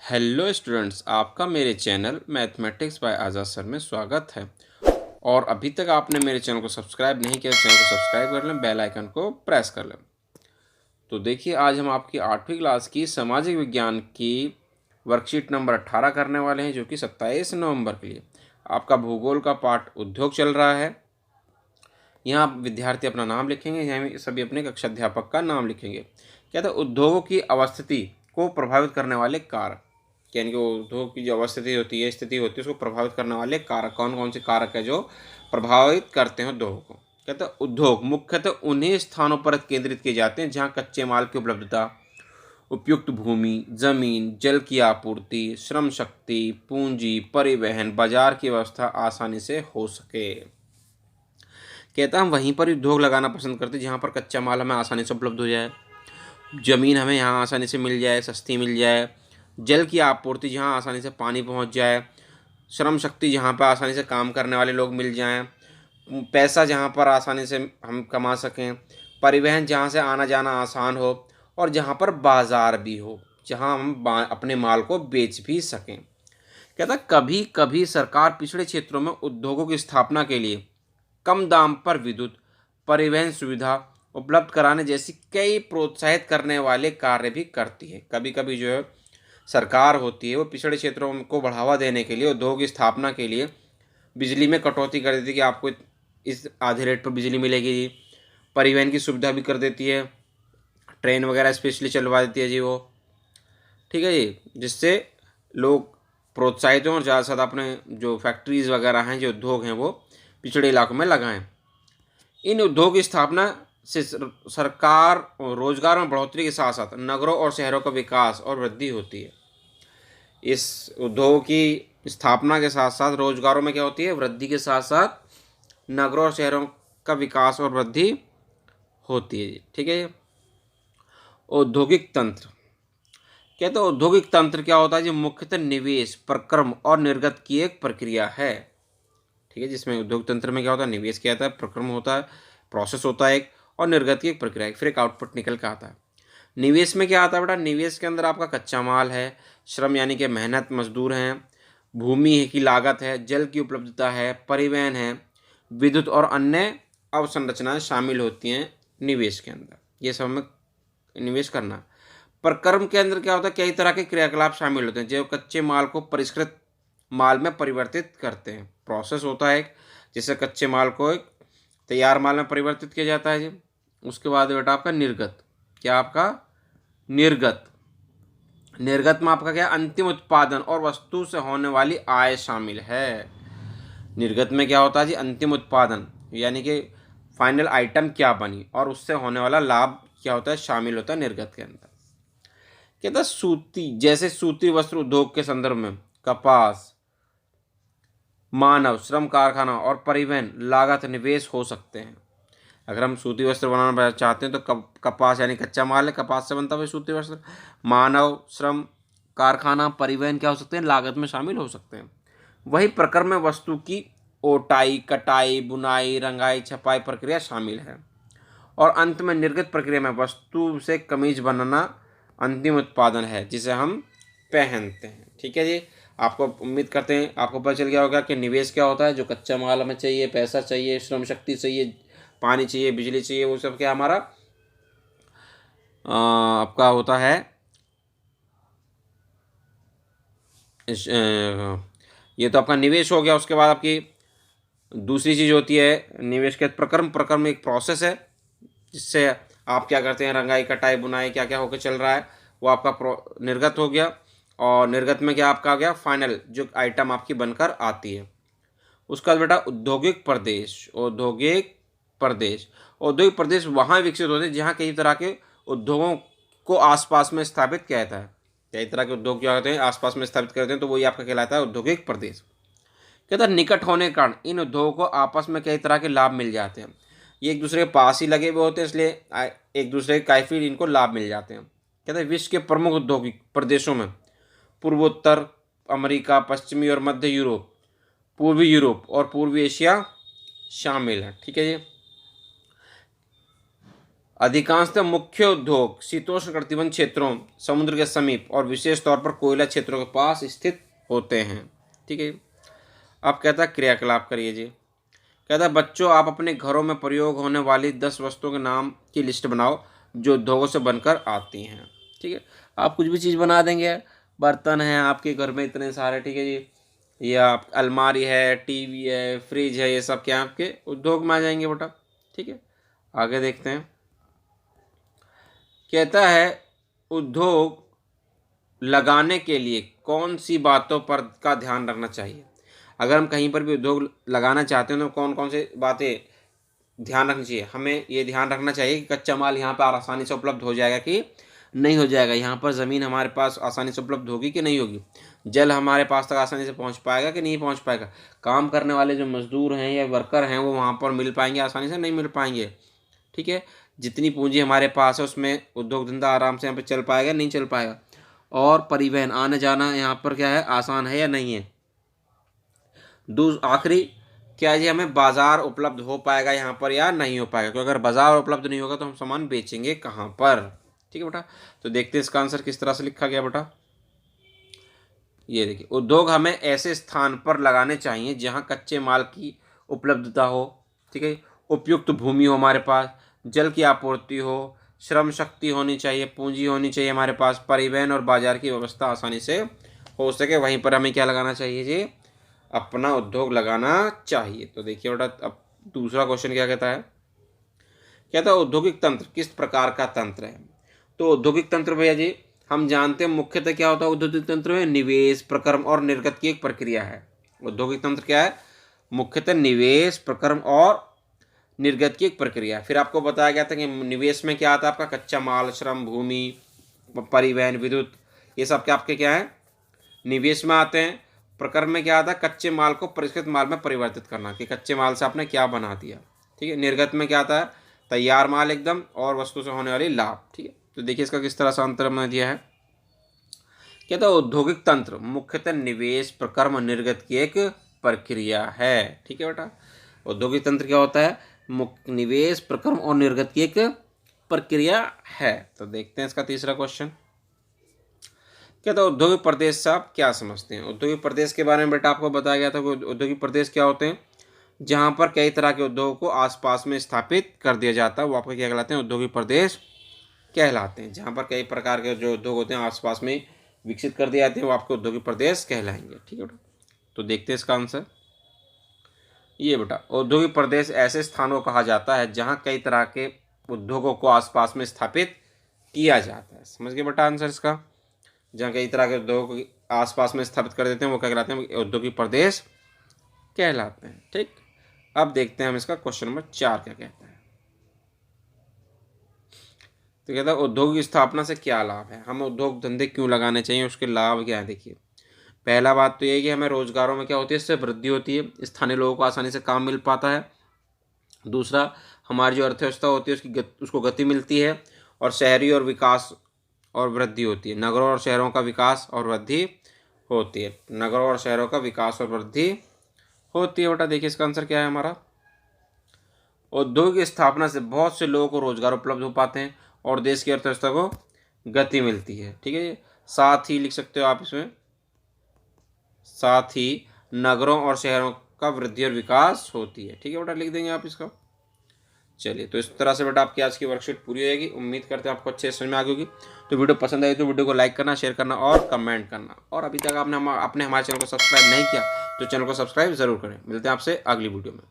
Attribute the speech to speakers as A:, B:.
A: Hello students, आपका मेरे channel mathematics bye आज़ाद sir में स्वागत है। और अभी तक आपने मेरे चैनल को सब्सक्राइब नहीं किया तो चैनल को सब्सक्राइब कर लें, बेल आइकन को प्रेस कर लें। तो देखिए, आज हम आपकी 8वीं क्लास की सामाजिक विज्ञान की वर्कशीट नंबर 18 करने वाले हैं, जो कि 27 नवंबर के लिए आपका भूगोल का पाठ उद्योग चल रहा है। यहाँ विद्यार्थी अपना नाम लिखेंगे, यहाँ सभी अपने कक्षाध्यापक का नाम लिखेंगे। कहते हैं उद्योगों की अवस्थिति को प्रभावित करने वाले कारक, यानी कि उद्योग की जो अवस्थिति होती है, स्थिति होती है, उसको प्रभावित करने वाले कारक कौन कौन से कारक है जो प्रभावित करते हैं उद्योग को। कहते हैं उद्योग मुख्यतः उन्हीं स्थानों पर केंद्रित किए जाते हैं जहाँ कच्चे माल की उपलब्धता, उपयुक्त भूमि, जमीन, जल की आपूर्ति, श्रम शक्ति, पूंजी, परिवहन, बाजार की व्यवस्था आसानी से हो सके। कहता हम वहीं पर उद्योग लगाना पसंद करते हैं जहाँ पर कच्चा माल हमें आसानी से उपलब्ध हो जाए, ज़मीन हमें यहाँ आसानी से मिल जाए, सस्ती मिल जाए, जल की आपूर्ति जहाँ आसानी से पानी पहुँच जाए, श्रम शक्ति जहाँ पर आसानी से काम करने वाले लोग मिल जाएं, पैसा जहाँ पर आसानी से हम कमा सकें, परिवहन जहाँ से आना जाना आसान हो, और जहाँ पर बाज़ार भी हो, जहाँ हम अपने माल को बेच भी सकें। कहता कभी कभी सरकार पिछड़े क्षेत्रों में उद्योगों की स्थापना के लिए कम दाम पर विद्युत परिवहन सुविधा उपलब्ध कराने जैसी कई प्रोत्साहित करने वाले कार्य भी करती है। कभी कभी जो है सरकार होती है वो पिछड़े क्षेत्रों को बढ़ावा देने के लिए, उद्योग की स्थापना के लिए बिजली में कटौती कर देती है कि आपको इस आधे रेट पर बिजली मिलेगी जी। परिवहन की सुविधा भी कर देती है, ट्रेन वगैरह स्पेशली चलवा देती है जी वो, ठीक है जी, जिससे लोग प्रोत्साहित हों और ज़्यादा से ज़्यादा अपने जो फैक्ट्रीज़ वगैरह हैं, जो उद्योग हैं, वो पिछड़े इलाकों में लगाएं। इन उद्योग की स्थापना से सरकार रोजगार में बढ़ोतरी के साथ साथ नगरों और शहरों का विकास और वृद्धि होती है। इस उद्योग की स्थापना के साथ साथ रोजगारों में क्या होती है, वृद्धि के साथ साथ नगरों और शहरों का विकास और वृद्धि होती है। ठीक है। औद्योगिक तंत्र, कहते हैं औद्योगिक तंत्र क्या होता है, जो मुख्यतः निवेश, प्रक्रम और निर्गत की एक प्रक्रिया है। ठीक है, जिसमें उद्योग तंत्र में क्या होता है, निवेश किया जाता है, प्रक्रम होता है, प्रोसेस होता है एक, और निर्गत की एक प्रक्रिया है, फिर एक आउटपुट निकल के आता है। निवेश में क्या आता है बेटा, निवेश के अंदर आपका कच्चा माल है, श्रम यानी कि मेहनत, मजदूर हैं, भूमि की लागत है, जल की उपलब्धता है, परिवहन है, विद्युत और अन्य अवसंरचनाएं शामिल होती हैं निवेश के अंदर। ये सब हमें निवेश करना। प्रक्रम के अंदर क्या होता है, कई तरह के क्रियाकलाप शामिल होते हैं जो कच्चे माल को परिष्कृत माल में परिवर्तित करते हैं। प्रोसेस होता है एक, जिससे कच्चे माल को एक तैयार माल में परिवर्तित किया जाता है जी। उसके बाद बेटा आपका निर्गत, क्या आपका निर्गत, निर्गत में आपका क्या, अंतिम उत्पादन और वस्तु से होने वाली आय शामिल है। निर्गत में क्या होता है जी, अंतिम उत्पादन यानी कि फाइनल आइटम क्या बनी और उससे होने वाला लाभ क्या होता है, शामिल होता है निर्गत के अंदर। कहता है सूती, जैसे सूती वस्त्र उद्योग के संदर्भ में कपास, मानव श्रम, कारखाना और परिवहन लागत निवेश हो सकते हैं। अगर हम सूती वस्त्र बनाना चाहते हैं तो कपास यानी कच्चा माल है, कपास से बनता है सूती वस्त्र। मानव श्रम, कारखाना, परिवहन क्या हो सकते हैं, लागत में शामिल हो सकते हैं। वही प्रक्रम में वस्तु की ओटाई, कटाई, बुनाई, रंगाई, छपाई प्रक्रिया शामिल है। और अंत में निर्गत प्रक्रिया में वस्तु से कमीज बनाना अंतिम उत्पादन है जिसे हम पहनते हैं। ठीक है जी, आपको उम्मीद करते हैं आपको पता चल गया होगा कि निवेश क्या होता है। जो कच्चा माल हमें चाहिए, पैसा चाहिए, श्रम शक्ति चाहिए, पानी चाहिए, बिजली चाहिए, वो सब क्या हमारा आपका होता है। ये तो आपका निवेश हो गया। उसके बाद आपकी दूसरी चीज़ होती है निवेश के प्रक्रम। प्रक्रम एक प्रोसेस है जिससे आप क्या करते हैं, रंगाई, कटाई, बुनाई क्या क्या होकर चल रहा है, वो आपका निर्गत हो गया। और निर्गत में क्या आपका आ गया, फाइनल जो आइटम आपकी बनकर आती है। उसका बेटा औद्योगिक प्रदेश, औद्योगिक प्रदेश, औद्योगिक प्रदेश वहाँ विकसित होते हैं जहाँ कई तरह के उद्योगों को आसपास में स्थापित किया जाता है। कई तरह के उद्योग क्या होते हैं, आसपास में स्थापित करते हैं, तो वही आपका कहलाता है औद्योगिक प्रदेश। कहता है निकट होने के कारण इन उद्योगों को आपस में कई तरह के लाभ मिल जाते हैं। ये एक दूसरे के पास ही लगे हुए होते हैं, इसलिए एक दूसरे के काफ़ी इनको लाभ मिल जाते हैं। कहते हैं विश्व के प्रमुख औद्योगिक प्रदेशों में पूर्वोत्तर अमेरिका, पश्चिमी और मध्य यूरोप, पूर्वी यूरोप और पूर्वी एशिया शामिल है। ठीक है जी। अधिकांशतः मुख्य उद्योग शीतोष्ण कटिबंध क्षेत्रों, समुद्र के समीप और विशेष तौर पर कोयला क्षेत्रों के पास स्थित होते हैं। ठीक है। अब कहता है क्रियाकलाप करिए जी। कहता है बच्चों आप अपने घरों में प्रयोग होने वाली 10 वस्तुओं के नाम की लिस्ट बनाओ जो उद्योगों से बनकर आती हैं। ठीक है। आप कुछ भी चीज़ बना देंगे, बर्तन हैं आपके घर में इतने सारे, ठीक है जी, या अलमारी है, टीवी है, फ्रिज है, ये सब क्या आपके उद्योग में आ जाएंगे बेटा। ठीक है। आगे देखते हैं। कहता है उद्योग लगाने के लिए कौन सी बातों पर का ध्यान रखना चाहिए। अगर हम कहीं पर भी उद्योग लगाना चाहते हैं तो कौन कौन सी बातें ध्यान रखनी चाहिए। हमें ये ध्यान रखना चाहिए कि कच्चा माल यहाँ पर आसानी से उपलब्ध हो जाएगा कि नहीं हो जाएगा, यहाँ पर ज़मीन हमारे पास आसानी से उपलब्ध होगी कि नहीं होगी, जल हमारे पास तक आसानी से पहुँच पाएगा कि नहीं पहुँच पाएगा, काम करने वाले जो मजदूर हैं या वर्कर हैं वो वहाँ पर मिल पाएंगे आसानी से, नहीं मिल पाएंगे। ठीक है। जितनी पूंजी हमारे पास है उसमें उद्योग धंधा आराम से यहाँ पर चल पाएगा, नहीं चल पाएगा। और परिवहन आने जाना यहाँ पर क्या है, आसान है या नहीं है। आखिरी क्या जी, हमें बाज़ार उपलब्ध हो पाएगा यहाँ पर या नहीं हो पाएगा, क्योंकि अगर बाज़ार उपलब्ध नहीं होगा तो हम सामान बेचेंगे कहाँ पर। ठीक है बेटा। तो देखते हैं इसका आंसर किस तरह से लिखा गया बेटा। ये देखिए, उद्योग हमें ऐसे स्थान पर लगाने चाहिए जहाँ कच्चे माल की उपलब्धता हो। ठीक है। उपयुक्त भूमि हो हमारे पास, जल की आपूर्ति हो, श्रम शक्ति होनी चाहिए, पूंजी होनी चाहिए हमारे पास, परिवहन और बाजार की व्यवस्था आसानी से हो सके, वहीं पर हमें क्या लगाना चाहिए जी, अपना उद्योग लगाना चाहिए। तो देखिए बेटा अब दूसरा क्वेश्चन क्या कहता है। कहता है औद्योगिक तंत्र किस प्रकार का तंत्र है। तो औद्योगिक तंत्र भैया जी हम जानते हैं मुख्यतः क्या होता है औद्योगिक तंत्र में, निवेश, प्रक्रम और निर्गत की एक प्रक्रिया है। औद्योगिक तंत्र क्या है, मुख्यतः निवेश, प्रक्रम और निर्गत की एक प्रक्रिया। फिर आपको बताया गया था कि निवेश में क्या आता है आपका, कच्चा माल, श्रम, भूमि, परिवहन, विद्युत, ये सब क्या आपके क्या है, निवेश में आते हैं। प्रक्रम में क्या आता है, कच्चे माल को परिष्कृत माल में परिवर्तित करना, कि कच्चे माल से आपने क्या बना दिया। ठीक है। निर्गत में क्या आता है, तैयार माल एकदम और वस्तु से होने वाली लाभ। ठीक है। तो देखिए इसका किस तरह से अंतर में दिया है। कहता है औद्योगिक तंत्र मुख्यतः निवेश, प्रक्रम और निर्गत की एक प्रक्रिया है। ठीक है बेटा। औद्योगिक तंत्र क्या होता है, निवेश, प्रक्रम और निर्गत की एक प्रक्रिया है। तो देखते हैं इसका तीसरा क्वेश्चन। कहता है औद्योगिक प्रदेश से आप क्या समझते हैं। औद्योगिक प्रदेश के बारे में बेटा आपको बताया गया था कि औद्योगिक प्रदेश क्या होते हैं, जहाँ पर कई तरह के उद्योगों को आसपास में स्थापित कर दिया जाता है, वो आपको क्या कहलाते हैं, औद्योगिक प्रदेश कहलाते हैं। जहाँ पर कई प्रकार के जो उद्योग होते हैं आसपास में विकसित कर दिए जाते हैं वो आपके औद्योगिक प्रदेश कहलाएंगे। ठीक है बेटा। तो देखते हैं इसका आंसर। ये बेटा औद्योगिक प्रदेश ऐसे स्थानों को कहा जाता है जहाँ कई तरह के उद्योगों को आसपास में स्थापित किया जाता है। समझ गए बेटा आंसर इसका, जहाँ कई तरह के उद्योग आसपास में स्थापित कर देते हैं वो क्या कहलाते हैं, औद्योगिक प्रदेश कहलाते हैं। ठीक। अब देखते हैं हम इसका क्वेश्चन नंबर 4 क्या कहता है। तो कहता है उद्योग की स्थापना से क्या लाभ है, हम उद्योग धंधे क्यों लगाने चाहिए, उसके लाभ क्या है। देखिए पहला बात तो ये है कि हमें रोजगारों में क्या होती है, इससे वृद्धि होती है, स्थानीय लोगों को आसानी से काम मिल पाता है। दूसरा, हमारी जो अर्थव्यवस्था होती है उसको गति मिलती है, और शहरी और विकास और वृद्धि होती है, नगरों और शहरों का विकास और वृद्धि होती है, नगरों और शहरों का विकास और वृद्धि होती है। बेटा देखिए इसका आंसर क्या है हमारा। उद्योग की स्थापना से बहुत से लोगों को रोजगार उपलब्ध हो पाते हैं और देश की अर्थव्यवस्था को गति मिलती है। ठीक है। साथ ही लिख सकते हो आप इसमें, साथ ही नगरों और शहरों का वृद्धि और विकास होती है। ठीक है बेटा, लिख देंगे आप इसका। चलिए तो इस तरह से बेटा आपकी आज की वर्कशीट पूरी होगी। उम्मीद करते हैं आपको अच्छे समझ में आ गई होगी। तो वीडियो पसंद आई तो वीडियो को लाइक करना, शेयर करना और कमेंट करना। और अभी तक आपने हमारे चैनल को सब्सक्राइब नहीं किया तो चैनल को सब्सक्राइब जरूर करें। मिलते हैं आपसे अगली वीडियो में।